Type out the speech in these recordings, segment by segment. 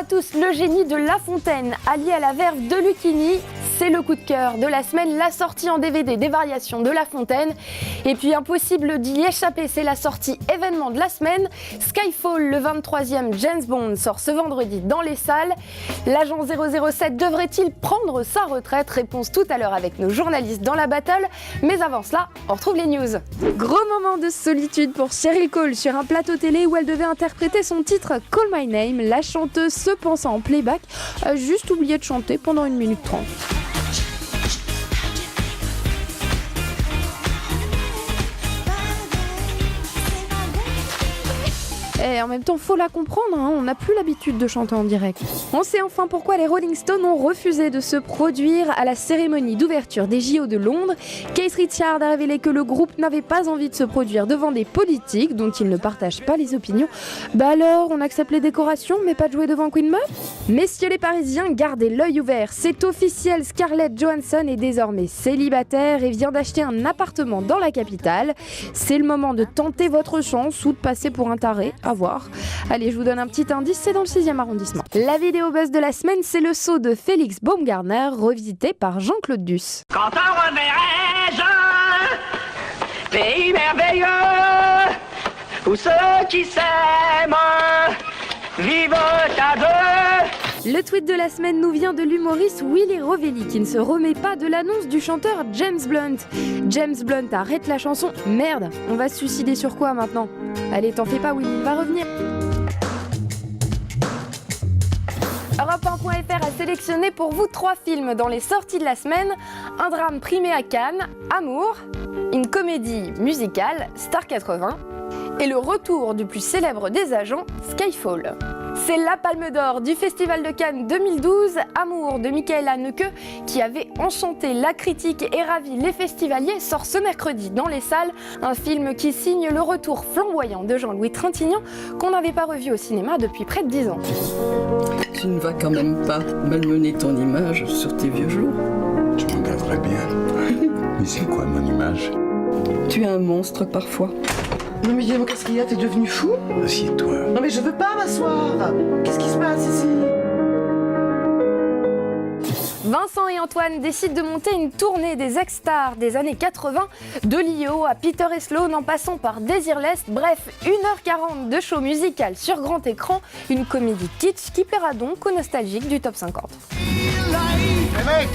tous, le génie de La Fontaine, allié à la verve de Lucchini, c'est le coup de cœur de la semaine, la sortie en DVD des variations de La Fontaine. Et puis impossible d'y échapper, c'est la sortie événement de la semaine. Skyfall, le 23e James Bond, sort ce vendredi dans les salles. L'agent 007 devrait-il prendre sa retraite? Réponse tout à l'heure avec nos journalistes dans la battle. Mais avant cela, on retrouve les news. Gros moment de solitude pour Cheryl Cole sur un plateau télé où elle devait interpréter son titre Call My Name. La chanteuse, se pensant en playback, a juste oublié de chanter pendant 1 minute 30. Et en même temps, faut la comprendre, hein, on n'a plus l'habitude de chanter en direct. On sait enfin pourquoi les Rolling Stones ont refusé de se produire à la cérémonie d'ouverture des JO de Londres. Keith Richards a révélé que le groupe n'avait pas envie de se produire devant des politiques dont il ne partage pas les opinions. Bah alors, on accepte les décorations mais pas de jouer devant Queen Mum? Messieurs les Parisiens, gardez l'œil ouvert, c'est officiel, Scarlett Johansson est désormais célibataire et vient d'acheter un appartement dans la capitale. C'est le moment de tenter votre chance ou de passer pour un taré. À voir. Allez, je vous donne un petit indice, c'est dans le 6e arrondissement. La vidéo buzz de la semaine, c'est le saut de Félix Baumgartner, revisité par Jean-Claude Duss. Quand on reverrai-je, pays merveilleux, où ceux qui s'aiment vivent à deux. Le tweet de la semaine nous vient de l'humoriste Willy Rovelli qui ne se remet pas de l'annonce du chanteur James Blunt. James Blunt arrête la chanson. Merde, on va se suicider sur quoi maintenant? Allez, t'en fais pas Willy, va revenir. Europe1.fr a sélectionné pour vous 3 films dans les sorties de la semaine. Un drame primé à Cannes, Amour, une comédie musicale, Star 80, et le retour du plus célèbre des agents, Skyfall. C'est la Palme d'Or du Festival de Cannes 2012, Amour de Michael Haneke, qui avait enchanté la critique et ravi les festivaliers, sort ce mercredi dans les salles. Un film qui signe le retour flamboyant de Jean-Louis Trintignant, qu'on n'avait pas revu au cinéma depuis près de 10 ans. Tu ne vas quand même pas malmener ton image sur tes vieux jours. Tu me regarderais bien. Mais c'est quoi mon image? Tu es un monstre parfois. Non mais Guillermo, qu'est-ce qu'il y a? T'es devenu fou? Assieds-toi. Non mais je veux pas m'asseoir. Qu'est-ce qui se passe ici? Vincent et Antoine décident de monter une tournée des ex-stars des années 80, de Lio à Peter et Sloan en passant par Desireless. Bref, 1h40 de show musical sur grand écran, une comédie kitsch qui plaira donc aux nostalgiques du top 50. Les mecs,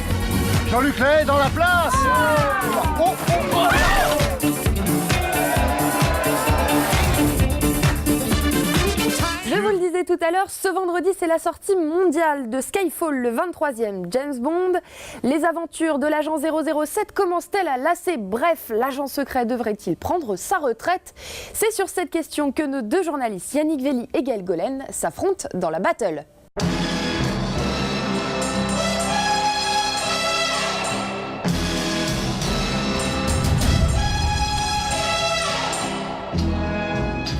Jean-Luc Lay dans la place. Je vous le disais tout à l'heure, ce vendredi, c'est la sortie mondiale de Skyfall, le 23e James Bond. Les aventures de l'agent 007 commencent-elles à lasser? Bref, l'agent secret devrait-il prendre sa retraite? C'est sur cette question que nos 2 journalistes, Yannick Velli et Gaël Golen, s'affrontent dans la battle.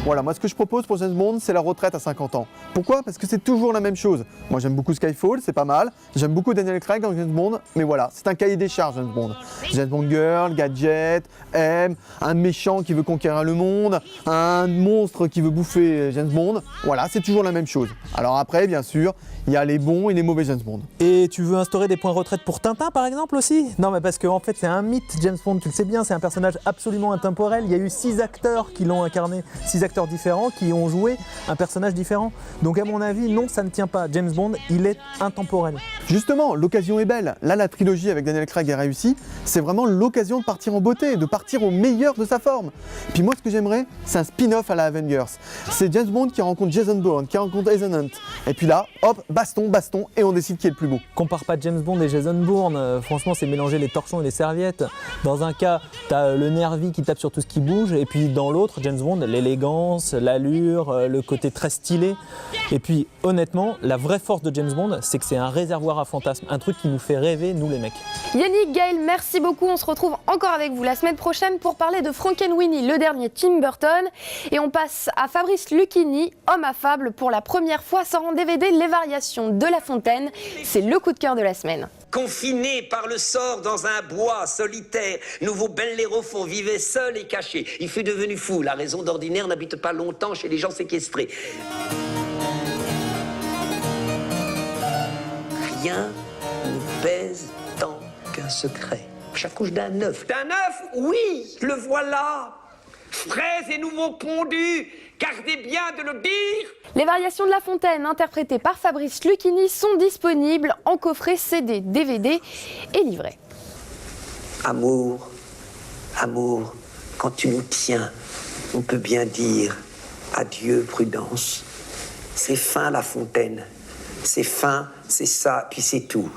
Voilà, moi ce que je propose pour James Bond, c'est la retraite à 50 ans. Pourquoi? Parce que c'est toujours la même chose. Moi j'aime beaucoup Skyfall, c'est pas mal. J'aime beaucoup Daniel Craig dans James Bond, mais voilà, c'est un cahier des charges James Bond. James Bond Girl, Gadget, M, un méchant qui veut conquérir le monde, un monstre qui veut bouffer James Bond. Voilà, c'est toujours la même chose. Alors après, bien sûr, il y a les bons et les mauvais James Bond. Et tu veux instaurer des points retraite pour Tintin par exemple aussi? Non mais parce qu'en fait c'est un mythe James Bond, tu le sais bien, c'est un personnage absolument intemporel. Il y a eu 6 acteurs qui l'ont incarné, 6 acteurs différents qui ont joué un personnage différent. Donc à mon avis, non, ça ne tient pas. James Bond, il est intemporel. Justement, l'occasion est belle. Là, la trilogie avec Daniel Craig est réussie. C'est vraiment l'occasion de partir en beauté, de partir au meilleur de sa forme. Puis moi, ce que j'aimerais, c'est un spin-off à la Avengers. C'est James Bond qui rencontre Jason Bourne, qui rencontre Ethan Hunt. Et puis là, hop, baston, et on décide qui est le plus beau. Compare pas James Bond et Jason Bourne. Franchement, c'est mélanger les torchons et les serviettes. Dans un cas, t'as le nervi qui tape sur tout ce qui bouge. Et puis dans l'autre, James Bond, l'élégance, l'allure, le côté très stylé. Et puis honnêtement, la vraie force de James Bond, c'est que c'est un réservoir à fantasmes, un truc qui nous fait rêver, nous les mecs. Yannick, Gaël, merci beaucoup. On se retrouve encore avec vous la semaine prochaine pour parler de Frankenweenie, le dernier Tim Burton. Et on passe à Fabrice Lucchini, homme affable, pour la première fois sort en DVD les variations de La Fontaine. C'est le coup de cœur de la semaine. Confinés par le sort dans un bois solitaire, nouveau Bellérophon vivait seul et caché. Il fut devenu fou. La raison d'ordinaire n'habite pas longtemps chez les gens séquestrés. rien ne pèse tant qu'un secret. Chaque couche d'un œuf. D'un œuf, oui, le voilà. Frais et nouveau pondu, gardez bien de le dire. Les variations de La Fontaine, interprétées par Fabrice Lucchini, sont disponibles en coffret CD, DVD et livret. Amour, amour, quand tu nous tiens, on peut bien dire adieu, Prudence. C'est fin, La Fontaine. C'est fin, c'est ça, puis c'est tout.